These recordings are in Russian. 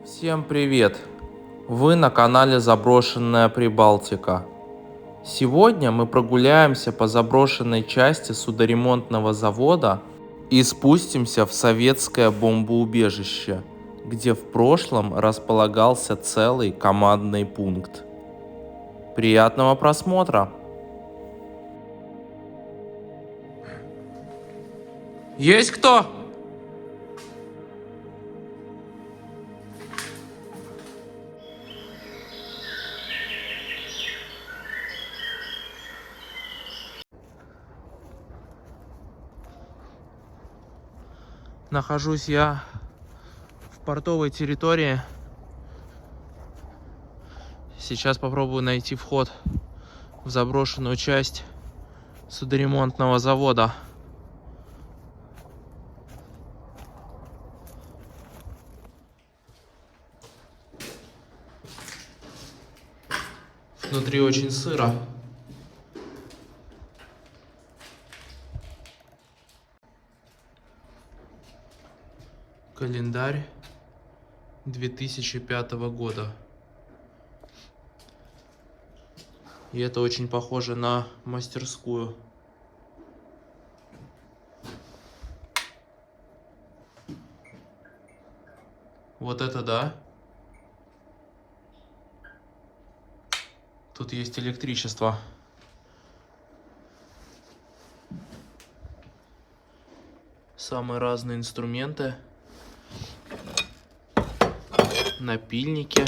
Всем привет! Вы на канале Заброшенная Прибалтика. Сегодня мы прогуляемся по заброшенной части судоремонтного завода и спустимся в советское бомбоубежище, где в прошлом располагался целый командный пункт. Приятного просмотра! Есть кто? Нахожусь я в портовой территории. Сейчас попробую найти вход в заброшенную часть судоремонтного завода. Внутри очень сыро. Календарь 2005 года. И это очень похоже на мастерскую. Вот это да. Тут есть электричество. Самые разные инструменты. Напильники.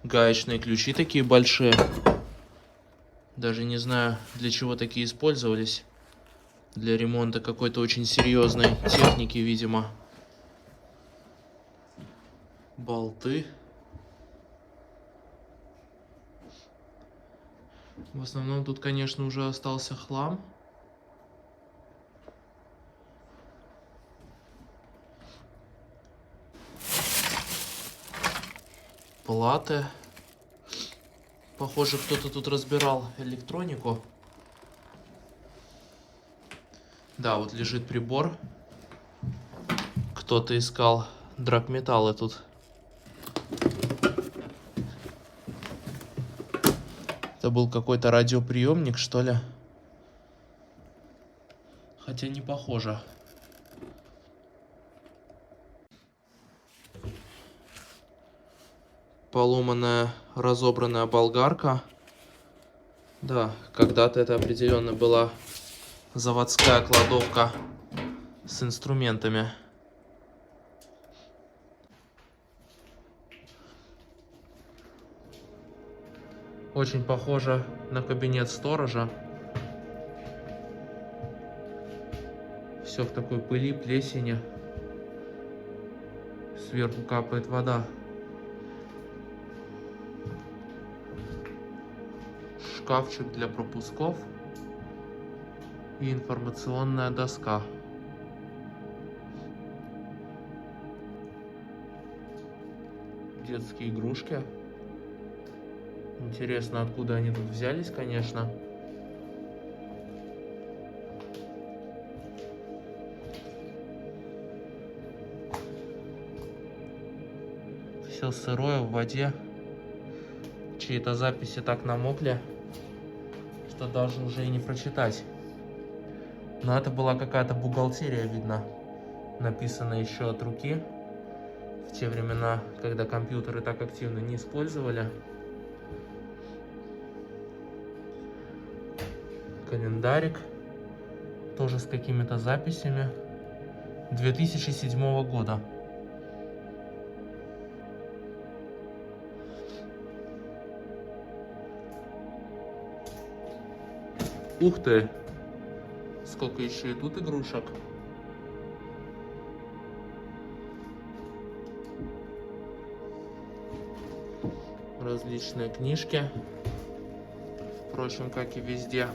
Гаечные ключи такие большие. Даже не знаю, для чего такие использовались. Для ремонта какой-то очень серьезной техники, видимо. Болты. В основном тут, конечно, уже остался хлам. Платы. Похоже, кто-то тут разбирал электронику. Да, вот лежит прибор. Кто-то искал драгметаллы тут. Это был какой-то радиоприемник, что ли? Хотя не похоже. Поломанная, разобранная болгарка. Да, когда-то это определенно была заводская кладовка с инструментами. Очень похоже на кабинет сторожа. Все в такой пыли, плесени. Сверху капает вода. Шкафчик для пропусков и информационная доска. Детские игрушки. Интересно, откуда они тут взялись, конечно. Все сырое в воде. Чьи-то записи так намокли, что даже уже и не прочитать. Но это была какая-то бухгалтерия, видно, написанная еще от руки. В те времена, когда компьютеры так активно не использовали. Календарик. Тоже с какими-то записями. 2007 года. Ух ты! Сколько еще и тут игрушек. Различные книжки. Впрочем, как и везде.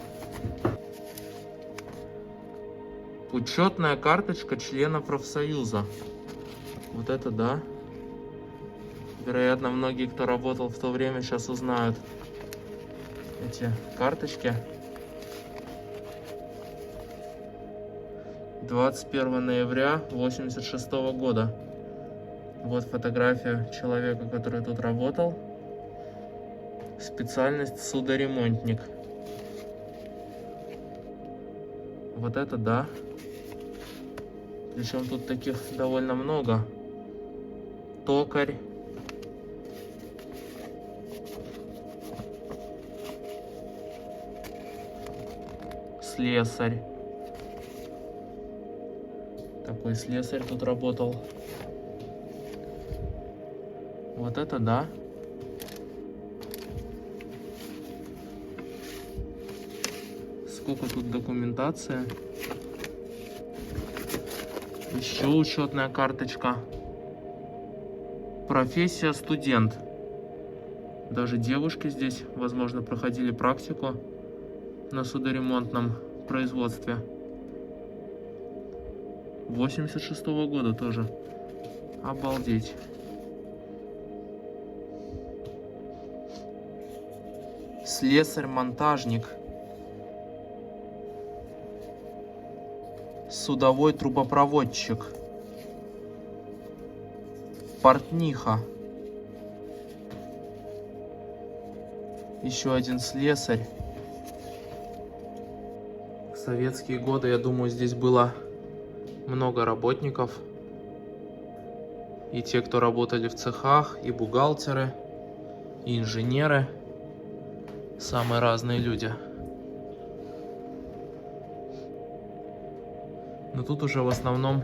Учетная карточка члена профсоюза. Вот это да. Вероятно, многие, кто работал в то время, сейчас узнают эти карточки. 21 ноября 86 года. Вот фотография человека, который тут работал. Специальность судоремонтник. Вот это да. Причем тут таких довольно много. Токарь. Слесарь. Такой слесарь тут работал. Вот это да. Сколько тут документации. Еще учетная карточка. Профессия студент. Даже девушки здесь, возможно, проходили практику на судоремонтном производстве. 86-го года тоже. Обалдеть. Слесарь-монтажник. Судовой трубопроводчик. Портниха. Еще один слесарь. В советские годы, я думаю, здесь было много работников. И те, кто работали в цехах, и бухгалтеры, и инженеры. Самые разные люди. Но тут уже в основном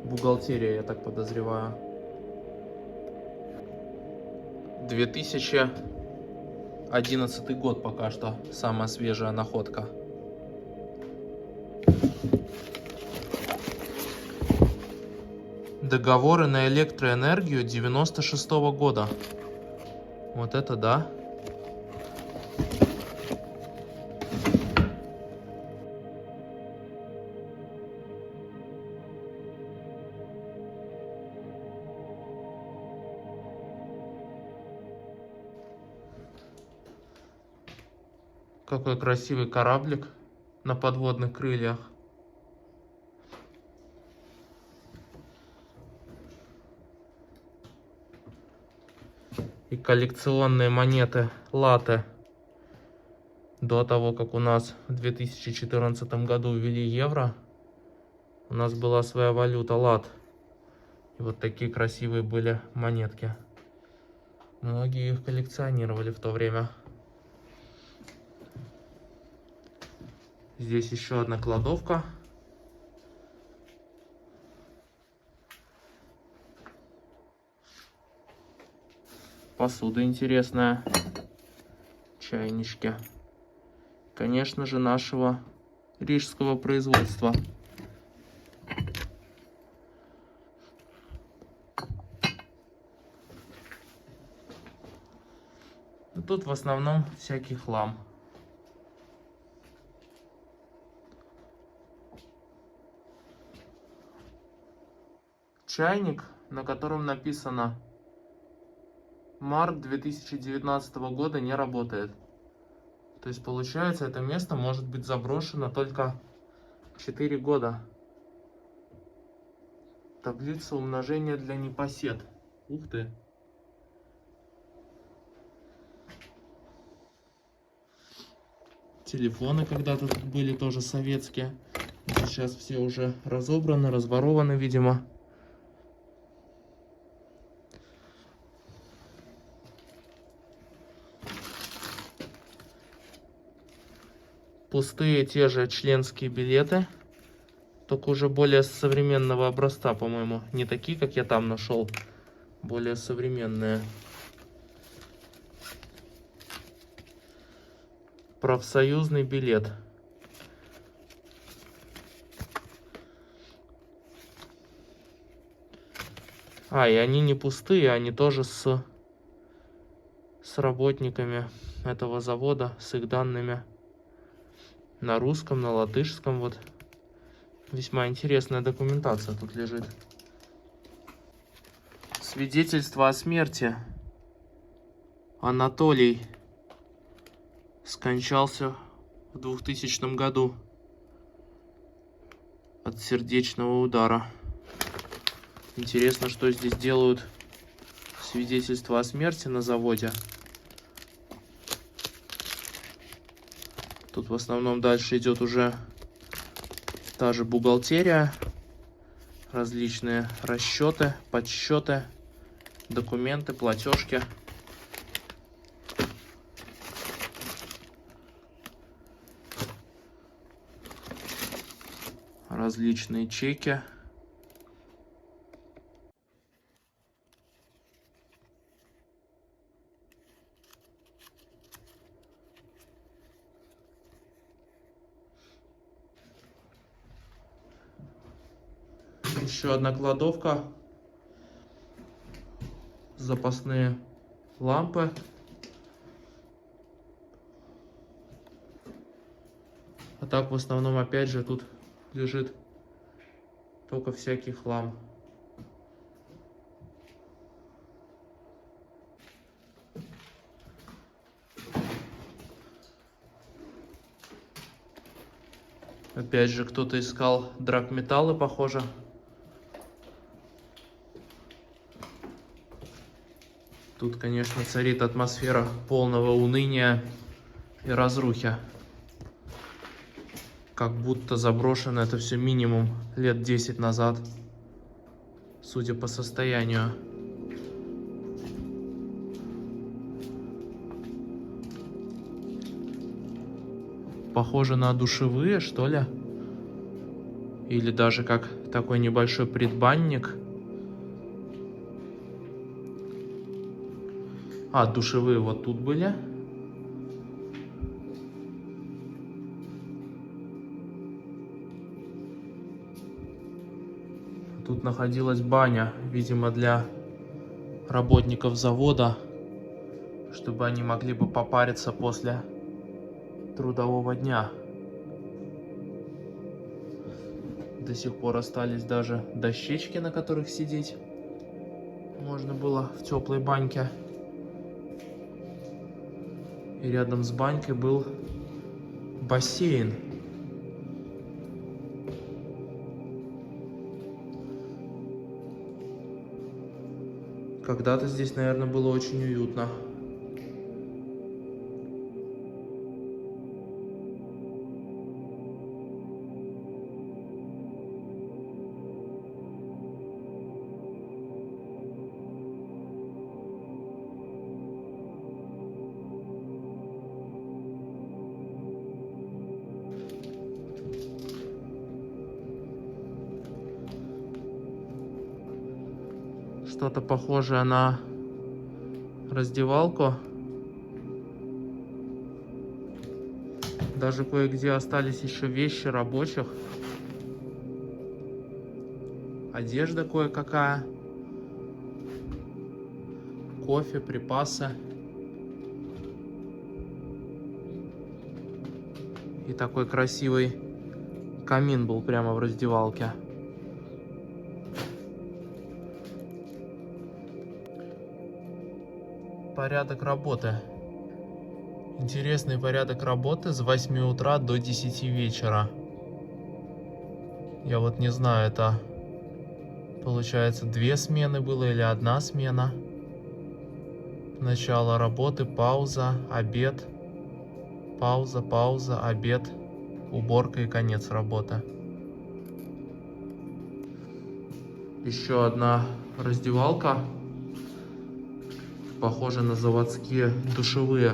бухгалтерия, я так подозреваю. 2011 год пока что самая свежая находка. Договоры на электроэнергию 96-го года. Вот это да. Какой красивый кораблик на подводных крыльях. И коллекционные монеты латы. До того, как у нас в 2014 году ввели евро, у нас была своя валюта лат. И вот такие красивые были монетки. Многие их коллекционировали в то время. Здесь еще одна кладовка. Посуда интересная. Чайнички. Конечно же, нашего рижского производства. Тут в основном всякий хлам. Чайник, на котором написано март 2019 года, не работает. То есть получается, это место может быть заброшено только 4 года. Таблица умножения для непосед. Ух ты. Телефоны когда-то тут были тоже советские. Сейчас все уже разобраны, разворованы, видимо. Пустые те же членские билеты, только уже более современного образца, по-моему. Не такие, как я там нашел, более современные. Профсоюзный билет. И они не пустые, они тоже с работниками этого завода, с их данными. На русском, на латышском, вот. Весьма интересная документация тут лежит. Свидетельство о смерти. Анатолий скончался в 2000 году от сердечного удара. Интересно, что здесь делают свидетельство о смерти на заводе. Тут в основном дальше идет уже та же бухгалтерия, различные расчеты, подсчеты, документы, платежки. Различные чеки. Еще одна кладовка. Запасные лампы. А так в основном опять же тут лежит только всякий хлам. Опять же кто-то искал драгметаллы, похоже. Тут, конечно, царит атмосфера полного уныния и разрухи. Как будто заброшено это все минимум лет 10 назад, судя по состоянию. Похоже на душевые, что ли? Или даже как такой небольшой предбанник. А, душевые вот тут были. Тут находилась баня, видимо, для работников завода, чтобы они могли бы попариться после трудового дня. До сих пор остались даже дощечки, на которых сидеть можно было в теплой баньке. И рядом с банькой был бассейн. Когда-то здесь, наверное, было очень уютно. Что-то похожее на раздевалку. Даже кое-где остались еще вещи рабочих. Одежда кое-какая. Кофе, припасы. И такой красивый камин был прямо в раздевалке. Порядок работы. Интересный порядок работы с 8 утра до 10 вечера. Я вот не знаю, это получается 2 смены было или 1 смена. Начало работы, пауза, обед, пауза, пауза, обед, уборка и конец работы. Еще одна раздевалка. Похоже на заводские душевые.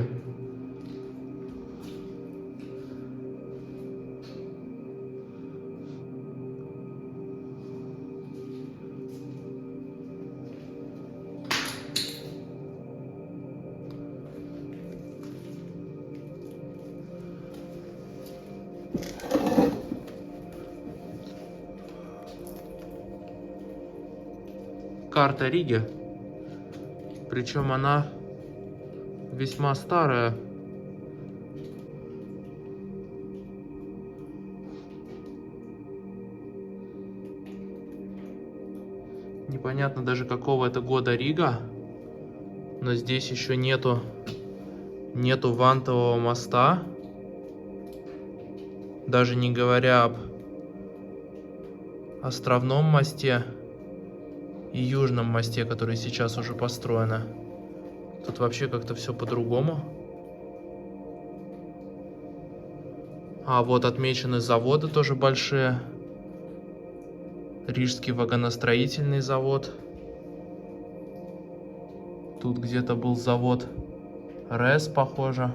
Карта Риги. Причем она весьма старая. Непонятно даже какого это года Рига. Но здесь еще нету вантового моста. Даже не говоря об островном мосте и южном мосте, который сейчас уже построено. Тут вообще как-то все по-другому. А вот отмечены заводы тоже большие. Рижский вагоностроительный завод. Тут где-то был завод РЭС, похоже.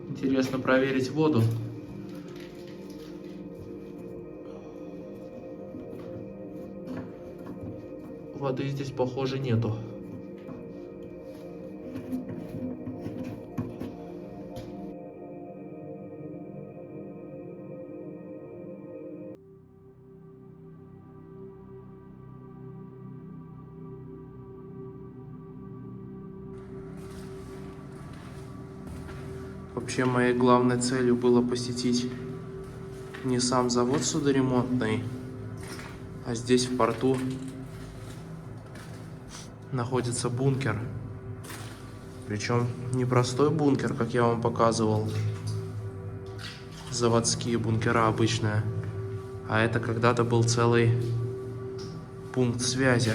Интересно проверить воду. Воды здесь, похоже, нету. Вообще, моей главной целью было посетить не сам завод судоремонтный, а здесь в порту находится бункер. Причем не простой бункер, как я вам показывал, заводские бункера обычные, а это когда-то был целый пункт связи.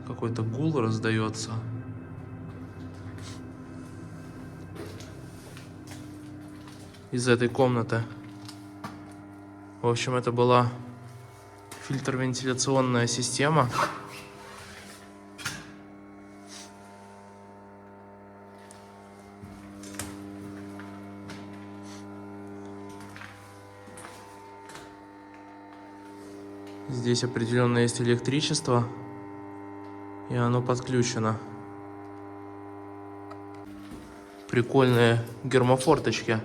Какой-то гул раздается. Из этой комнаты. В общем, это была фильтр-вентиляционная система. Здесь определенно есть электричество, и оно подключено. Прикольные гермофорточки.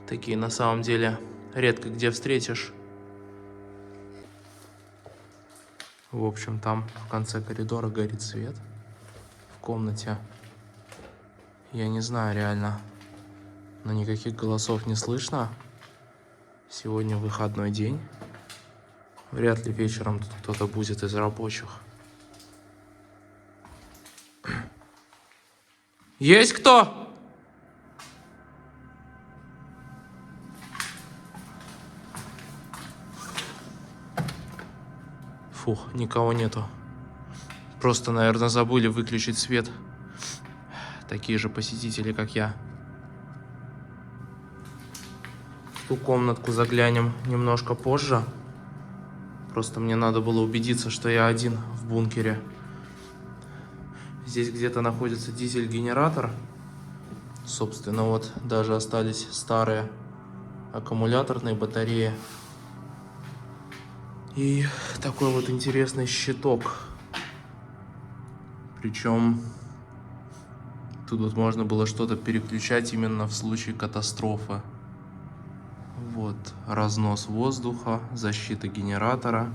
Такие на самом деле редко где встретишь. В общем, там в конце коридора горит свет в комнате. Я не знаю реально, но никаких голосов не слышно. Сегодня выходной день. Вряд ли вечером тут кто-то будет из рабочих. Есть кто? Фух, никого нету. Просто, наверное, забыли выключить свет. Такие же посетители, как я. В ту комнатку заглянем немножко позже. Просто мне надо было убедиться, что я один в бункере. Здесь где-то находится дизель-генератор. Собственно, вот даже остались старые аккумуляторные батареи. И такой вот интересный щиток. Причем тут вот можно было что-то переключать именно в случае катастрофы. Вот разнос воздуха, защита генератора.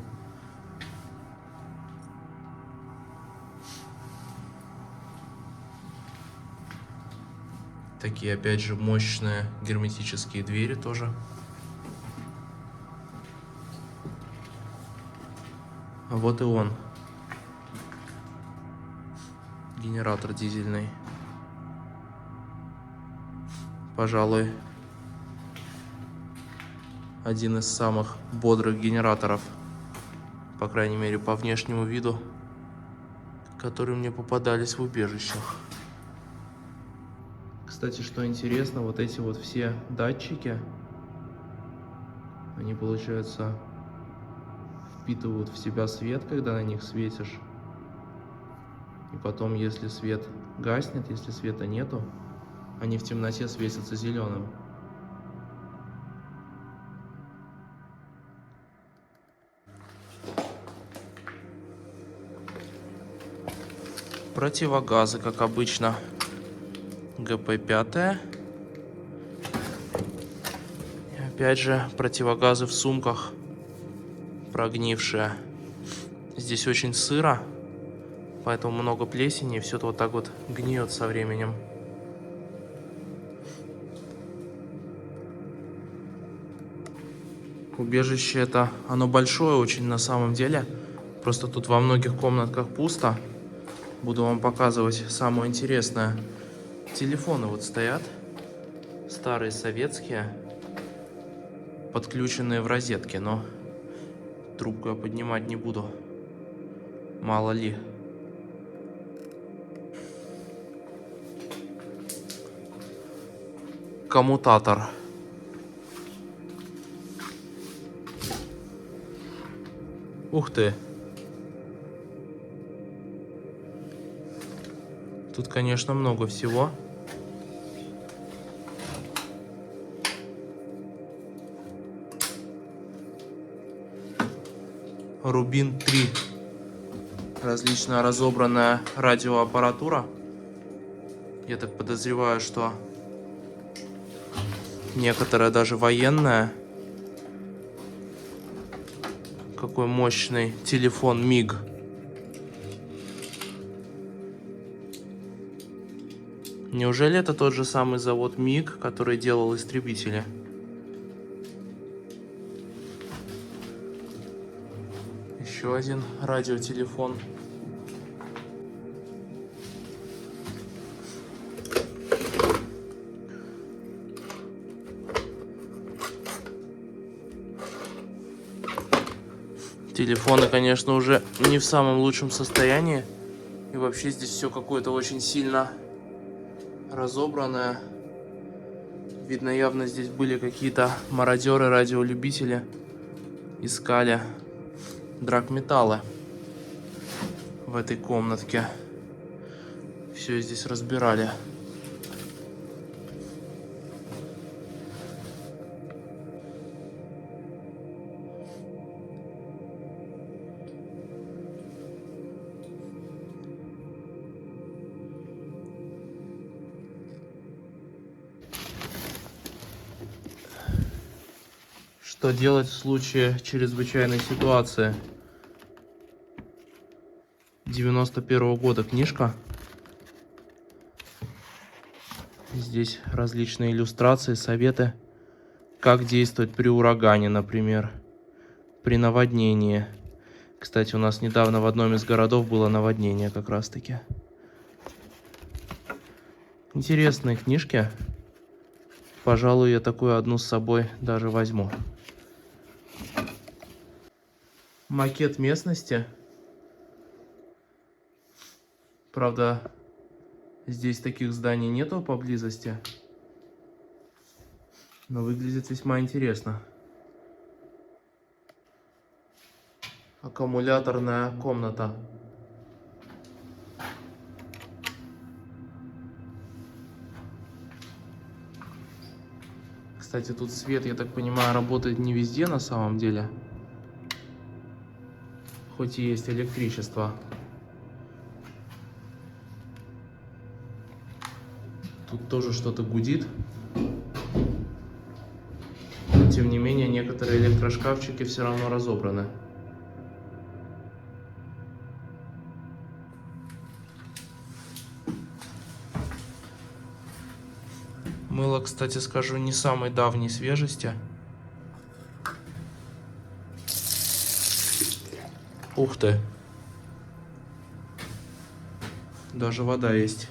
Такие, опять же, мощные герметические двери тоже. А вот и он. Генератор дизельный. Пожалуй, один из самых бодрых генераторов, по крайней мере, по внешнему виду, которые мне попадались в убежищах. Кстати, что интересно, вот эти вот все датчики, они, получается, впитывают в себя свет, когда на них светишь. И потом, если свет гаснет, если света нету, они в темноте светятся зеленым. Противогазы, как обычно. ГП-5. И опять же противогазы в сумках, прогнившие. Здесь очень сыро, поэтому много плесени, и все это вот так вот гниет со временем. Убежище это, оно большое очень на самом деле. Просто тут во многих комнатках пусто. Буду вам показывать самое интересное. Телефоны вот стоят, старые советские, подключенные в розетке, но трубку я поднимать не буду, мало ли. Коммутатор. Ух ты! Тут, конечно, много всего. Рубин 3. Различная разобранная радиоаппаратура. Я так подозреваю, что некоторая даже военная. Какой мощный телефон МиГ. Неужели это тот же самый завод МиГ, который делал истребители? Еще один радиотелефон. Телефоны, конечно, уже не в самом лучшем состоянии. И вообще здесь все какое-то очень сильно разобранное. Видно, явно здесь были какие-то мародеры, радиолюбители. Искали драгметаллы в этой комнатке. Все здесь разбирали. Что делать в случае чрезвычайной ситуации? 91-го года книжка. Здесь различные иллюстрации, советы, как действовать при урагане, например, при наводнении. Кстати, у нас недавно в одном из городов было наводнение как раз-таки. Интересные книжки. Пожалуй, я такую одну с собой даже возьму. Макет местности. Правда, здесь таких зданий нету поблизости. Но выглядит весьма интересно. Аккумуляторная комната. Кстати, тут свет, я так понимаю, работает не везде на самом деле. Хоть и есть электричество. Тут тоже что-то гудит. Но, тем не менее, некоторые электрошкафчики все равно разобраны. Мыло, кстати, скажу, не самой давней свежести. Ух ты! Даже вода есть.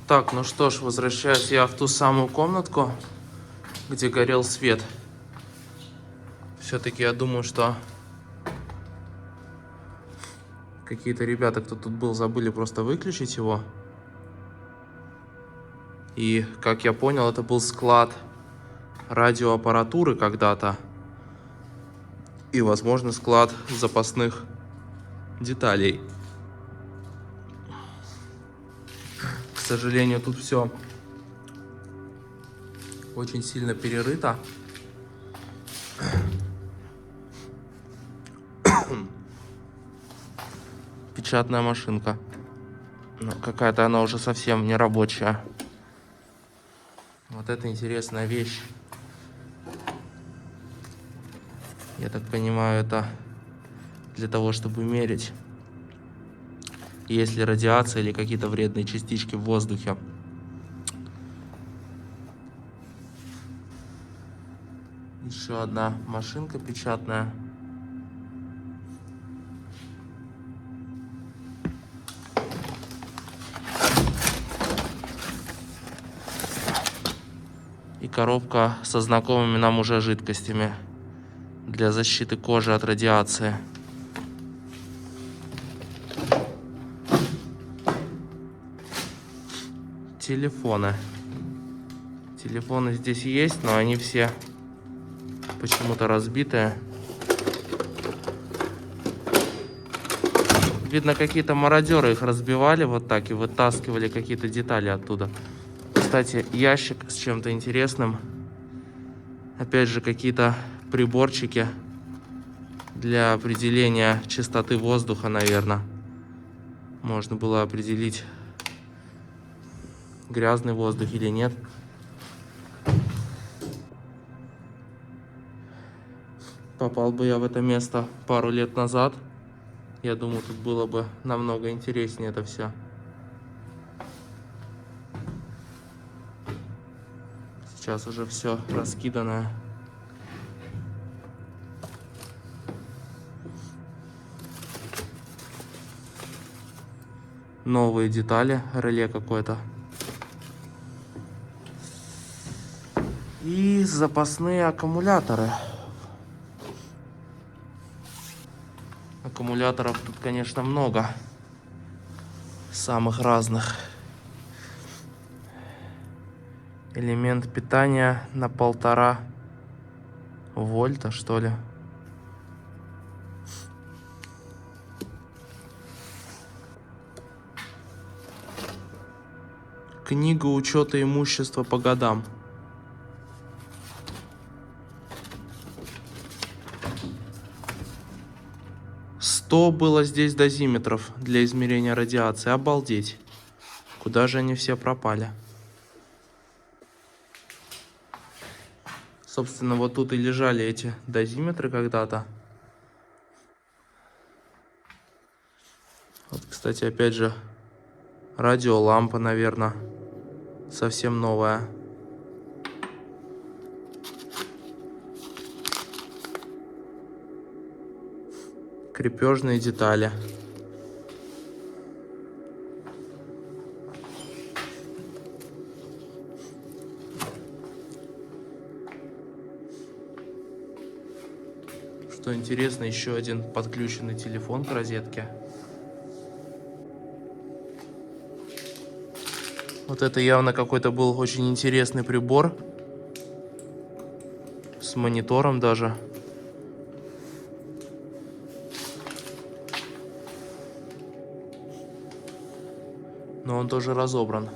Так, ну что ж, возвращаюсь я в ту самую комнатку, где горел свет. Все-таки я думаю, что какие-то ребята, кто тут был, забыли просто выключить его. И, как я понял, это был склад радиоаппаратуры когда-то. И, возможно, склад запасных деталей. К сожалению, тут все очень сильно перерыто. Печатная машинка. Но какая-то она уже совсем не рабочая. Вот это интересная вещь. Я так понимаю, это для того, чтобы мерить, есть ли радиация или какие-то вредные частички в воздухе. Еще одна машинка печатная. И коробка со знакомыми нам уже жидкостями для защиты кожи от радиации. Телефоны. Телефоны здесь есть, но они все почему-то разбитые. Видно, какие-то мародеры их разбивали вот так и вытаскивали какие-то детали оттуда. Кстати, ящик с чем-то интересным. Опять же, какие-то приборчики для определения чистоты воздуха, наверное. Можно было определить, грязный воздух или нет. Попал бы я в это место пару лет назад, я думаю, тут было бы намного интереснее это все. Сейчас уже все раскиданное. Новые детали, реле какое-то. И запасные аккумуляторы. Аккумуляторов тут, конечно, много. Самых разных. Элемент питания на 1,5 вольта, что ли. Книга учета имущества по годам. То было здесь дозиметров для измерения радиации. Обалдеть. Куда же они все пропали? Собственно, вот тут и лежали эти дозиметры когда-то. Вот, кстати, опять же, радиолампа, наверное, совсем новая. Крепежные детали. Что интересно, еще один подключенный телефон к розетке. Вот это явно какой-то был очень интересный прибор. С монитором даже. Но он тоже разобран.